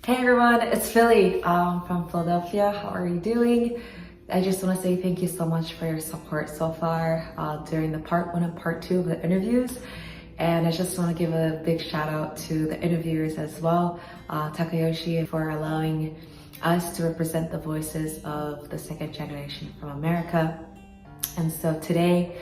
Hey everyone, it's Philly from Philadelphia. How are you doing? I just want to say thank you so much for your support so far during the part 1 and part 2 of the interviews. And I just want to give a big shout out to the interviewers as well, Takayoshi, for allowing us to represent the voices of the second generation from America. And so today,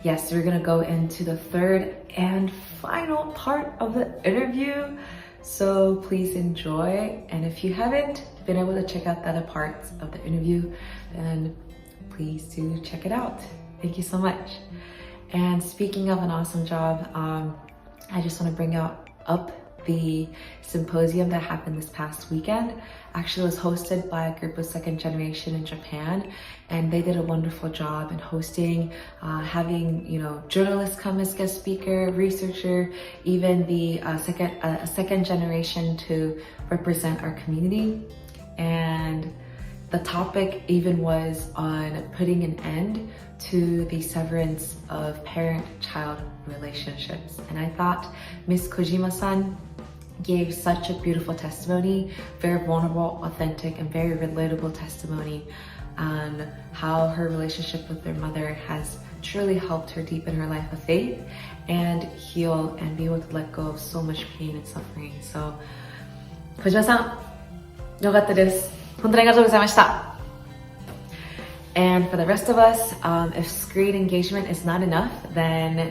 yes, we're going to go into the third and final part of the interview. So please enjoy. And if you haven't been able to check out the other parts of the interview, then please do check it out. Thank you so much. And speaking of an awesome job, I just want to bring up the symposium that happened this past weekend. Actually, it was hosted by a group of second generation in Japan, and they did a wonderful job in hosting, having journalists come as guest speaker, researcher, even the second generation to represent our community. And the topic even was on putting an end to the severance of parent-child relationships. And I thought Miss Kojima-san gave such a beautiful testimony, very vulnerable, authentic, and very relatable testimony on how her relationship with their mother has truly helped her deepen her life of faith and heal and be able to let go of so much pain and suffering. So, Kojima-san, よかったです。本当にありがとうございました。And for the rest of us, if screen engagement is not enough, then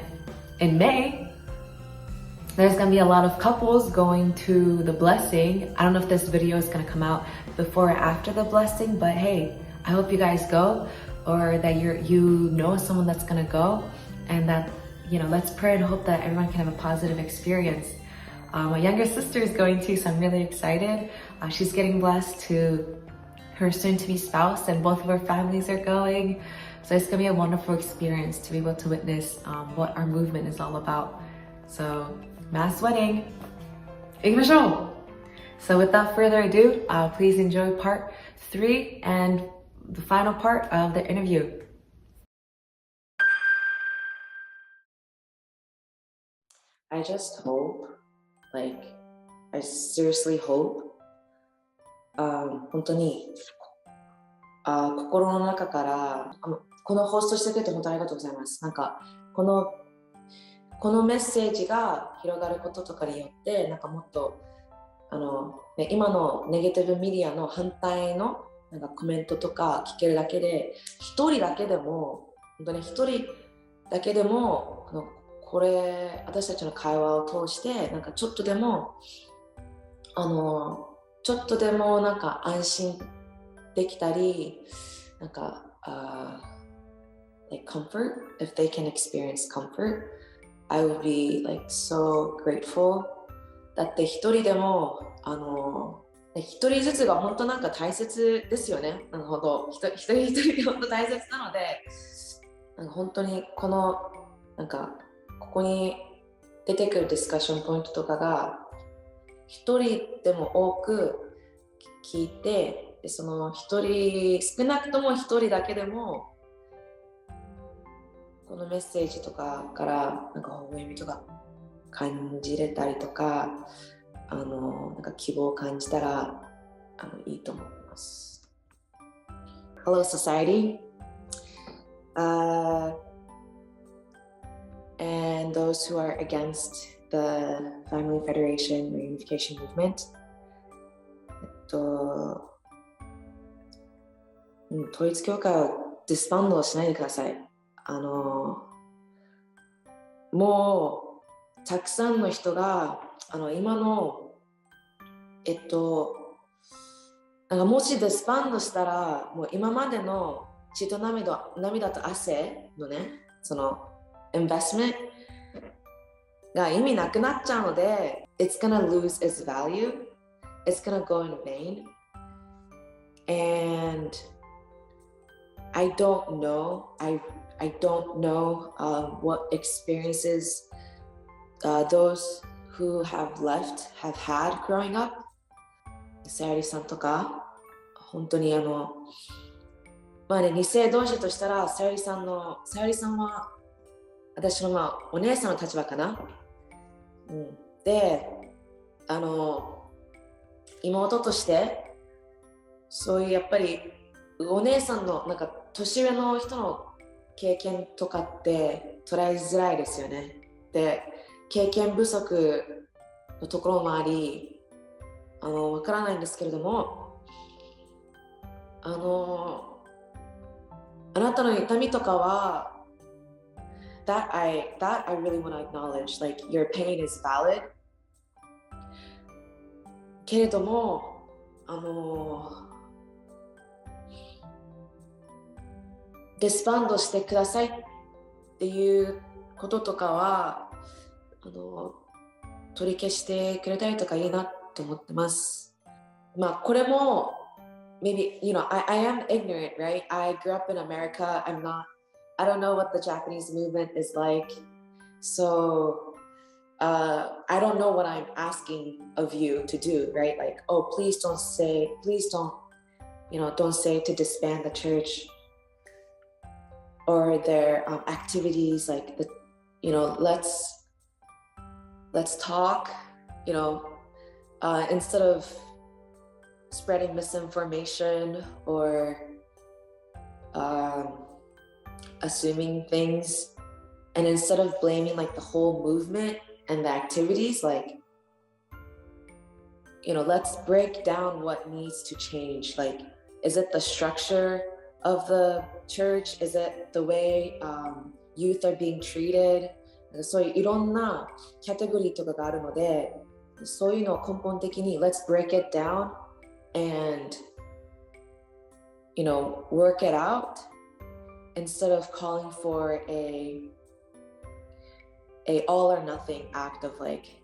in May, there's gonna be a lot of couples going to the blessing. I don't know if this video is gonna come out before or after the blessing, but hey, I hope you guys go, or that you know someone that's gonna go, and that, let's pray and hope that everyone can have a positive experience. My younger sister is going too, so I'm really excited. She's getting blessed to her soon-to-be spouse, and both of our families are going. So it's gonna be a wonderful experience to be able to witness what our movement is all about. So, mass wedding. 行きましょう! So without further ado, please enjoy part 3 and the final part of the interview. I just hope, I seriously hope, 本当に心の中からこのホストしてくれて本当にありがとうございます。このメッセージが広がることとかによってもっと今のネガティブメディアの反対のコメントとか聞けるだけで一人だけでもこれ私たちの会話を通してちょっとでも安心できたりcomfort, if they can experience comfort, I would be so grateful. だって一人でも一人ずつが本当大切ですよね。一人一人が本当大切なので、本当にここに出てくるディスカッションポイントとかが一人でも多く聞いて、その一人少なくとも一人だけでもこのメッセージとかから微笑みとか感じれたりとか希望を感じたらいいと思います。Hello society, and those who are against the Family Federation Reunification Movement. 統一教会をディスバンドしないでください。もうたくさんの人が今のもしディスバンドしたらもう今までの血と涙と汗のねそのインベストメントが意味なくなっちゃうので It's gonna lose its value. It's gonna go in vain. And I don't know what experiences those who have left have had growing up. さゆりさんとか本当に二世同士としたらさゆりさんは私のお姉さんの立場かな。で妹としてそういうやっぱりお姉さんのなんか年上の人の経験とかって捉えづらいですよね。で、経験不足のところもあり、わからないんですけれども、あなたの痛みとかはthat I really want to acknowledge, like your pain is valid. けれども、ディスバンドしてくださいっていうこととかは、取り消してくれたりとかいいなと思ってます。まあこれも maybe I am ignorant, right? I grew up in America. I don't know what the Japanese movement is like. So I don't know what I'm asking of you to do, right? Like, oh, please don't say to disband the church or their activities, like let's talk, instead of spreading misinformation or assuming things, and instead of blaming like the whole movement and the activities, like let's break down what needs to change. Like, is it the structure of the church? Is it the way youth are being treated? そういういろんなキャテゴリーとかがあるので、そういうのを根本的に let's break it down and work it out instead of calling for a all or nothing act of like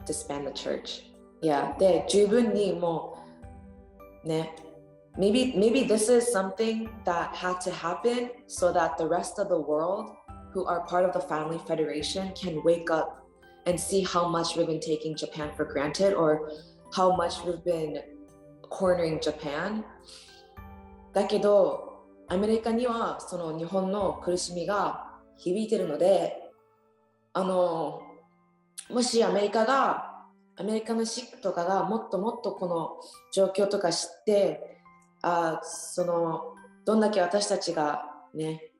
disband the church. Yeah, で十分にもうね、maybe this is something that had to happen so that the rest of the world who are part of the family federation can wake up and see how much we've been taking Japan for granted or how much we've been cornering Japan. だけどアメリカにはその日本の苦しみが響いてるので、もしアメリカのシックとかがもっともっとこの状況とか知って、どんだけ私たちがね、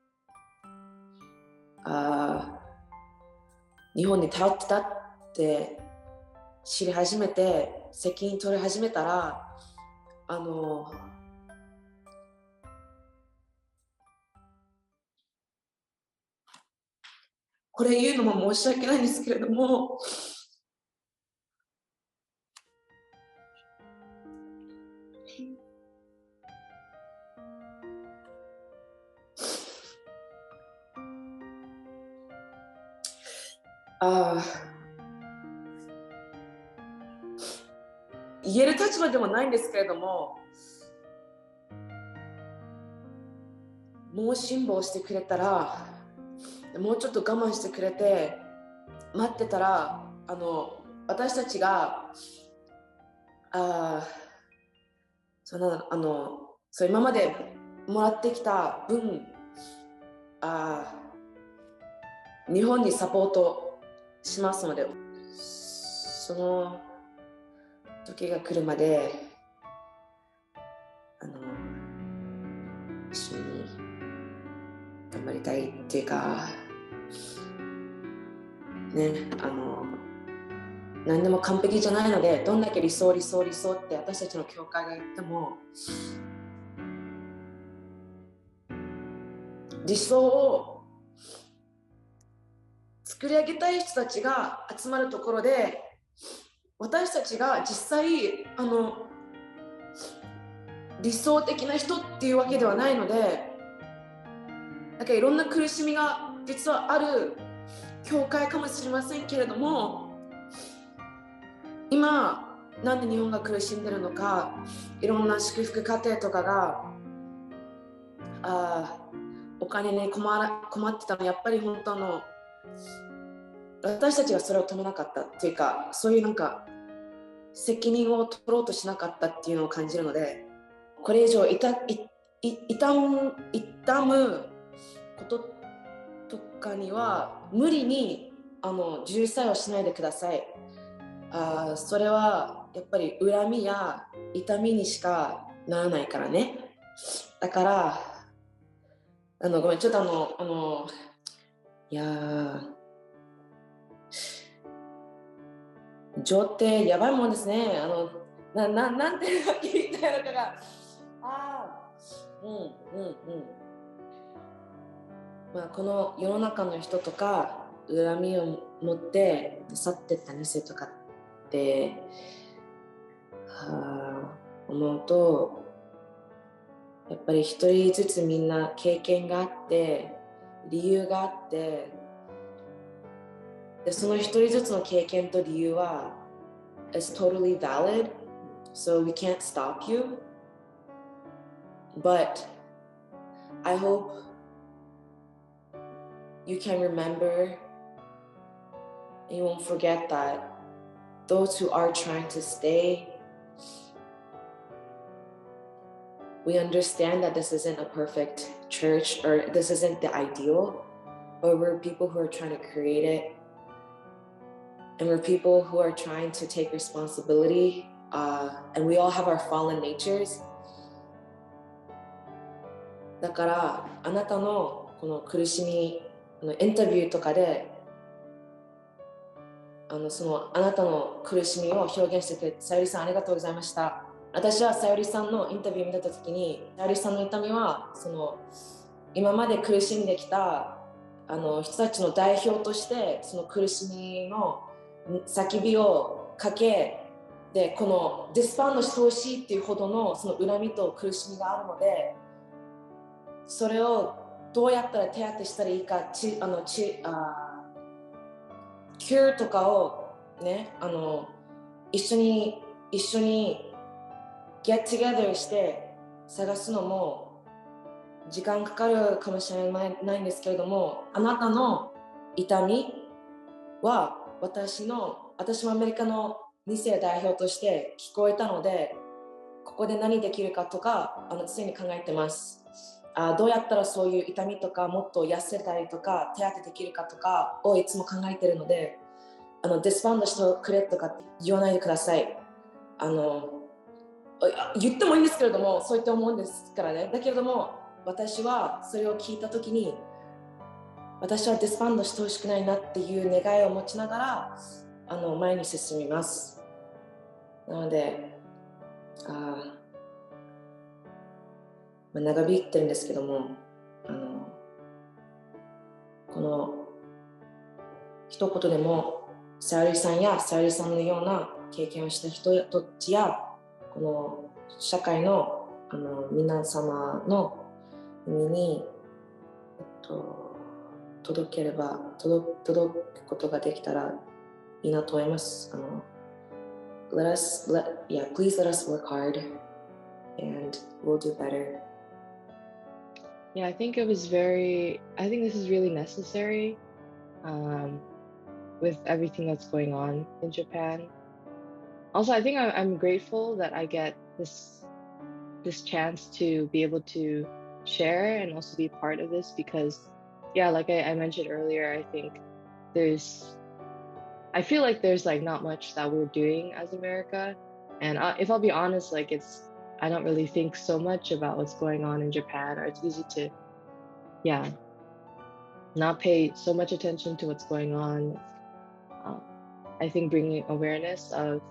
日本に頼ってたって知り始めて責任取り始めたら、これ言うのも申し訳ないんですけれども、言える立場でもないんですけれども、もう辛抱してくれたら、もうちょっと我慢してくれて待ってたら、私たちが今までもらってきた分、日本にサポートしますので、その時が来るまで一緒に頑張りたいっていうかね、何でも完璧じゃないので、どんだけ理想って私たちの教会が言っても、理想を作り上げたい人たちが集まるところで、私たちが実際理想的な人っていうわけではないので、なんかいろんな苦しみが実はある教会かもしれませんけれども、今なんで日本が苦しんでるのか、いろんな祝福家庭とかがお金に困ってたの、やっぱり本当の私たちがそれを止めなかったっていうか、そういうなんか責任を取ろうとしなかったっていうのを感じるので、これ以上痛むこととかには無理に重視をしないでください。それはやっぱり恨みや痛みにしかならないからね。だからごめん、ちょっといやー、情ってやばいもんですね。なんて言いたいのかが、まあ、この世の中の人とか恨みを持って去ってった2世とかって思うと、やっぱり一人ずつみんな経験があって理由があって、でその一人ずつの経験と理由は is totally valid, so we can't stop you, but I hope you can remember and you won't forget that those who are trying to stay, we understand that this isn't a perfect church, or this isn't the ideal, but we're people who are trying to create it, and we're people who are trying to take responsibility, and we all have our fallen natures. だからあなたのこの苦しみ、インタビューとかでそのあなたの苦しみを表現してくれて、さゆりさんありがとうございました。私はさゆりさんのインタビューを見たときに、さゆりさんの痛みはその今まで苦しんできた人たちの代表として、その苦しみの叫びをかけで、このディスバンドしてほしいっていうほどのその恨みと苦しみがあるので、それをどうやったら手当てしたらいいか、キューとかをね、一緒にget together して探すのも時間かかるかもしれないんですけれども、あなたの痛みは私もアメリカの2世代表として聞こえたので、ここで何できるかとか常に考えてます。どうやったらそういう痛みとかもっと痩せたりとか手当てできるかとかをいつも考えてるので、ディスバンドしてくれとか言わないでください。言ってもいいんですけれども、そう言って思うんですからね。だけれども私はそれを聞いたときに、私はディスバンドしてほしくないなっていう願いを持ちながら前に進みます。なので長引いてるんですけども、この一言でもさゆりさんやさゆりさんのような経験をした人たちや、この社会の皆様の耳に、届くことができたらいいなと思います。please let us work hard and we'll do better. Yeah, I think this is really necessary with everything that's going on in Japan. Also, I think I'm grateful that I get this chance to be able to share and also be part of this, because yeah, like I mentioned earlier, I feel like there's like not much that we're doing as America, and if I'll be honest, like I don't really think so much about what's going on in Japan, or it's easy to not pay so much attention to what's going on. I think bringing awareness of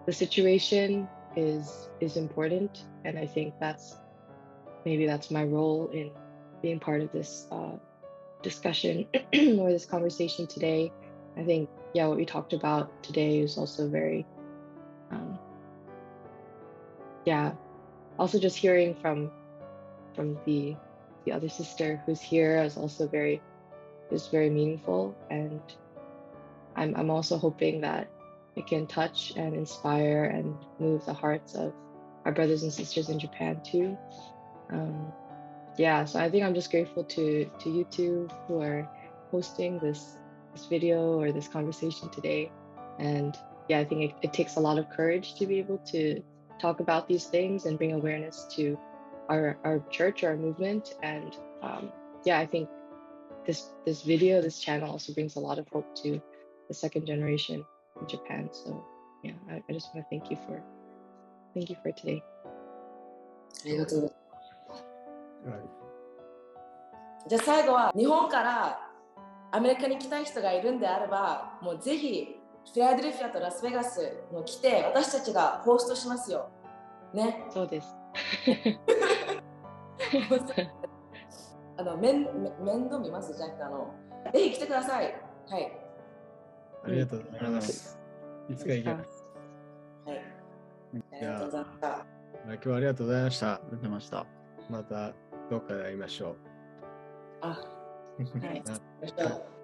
the situation is important, and I think that's my role in being part of this discussion or this conversation today. I think what we talked about today is also very also just hearing from the other sister who's here is also very meaningful, and I'm also hoping that it can touch and inspire and move the hearts of our brothers and sisters in Japan too. So I think I'm just grateful to you two who are hosting this video or this conversation today. And I think it takes a lot of courage to be able to talk about these things and bring awareness to our church, our movement. And I think this channel also brings a lot of hope to the second generation in Japan. So yeah, I just want to thank you for today. ありがとうございまはい。す。じゃあ最後は日本からアメリカに来たい人がいるんであれば、もうぜひフィラデルフィアとラスベガスに来て私たちがホストしますよ。ね。そうです。面倒見ますじゃなくてぜひ来てください。はい。ありがとうございます。いつか行きます。はい。ありがとうございました。今日はありがとうございました。ありがとうございました。またどっかで会いましょう。あ、はい。あありがとうございました。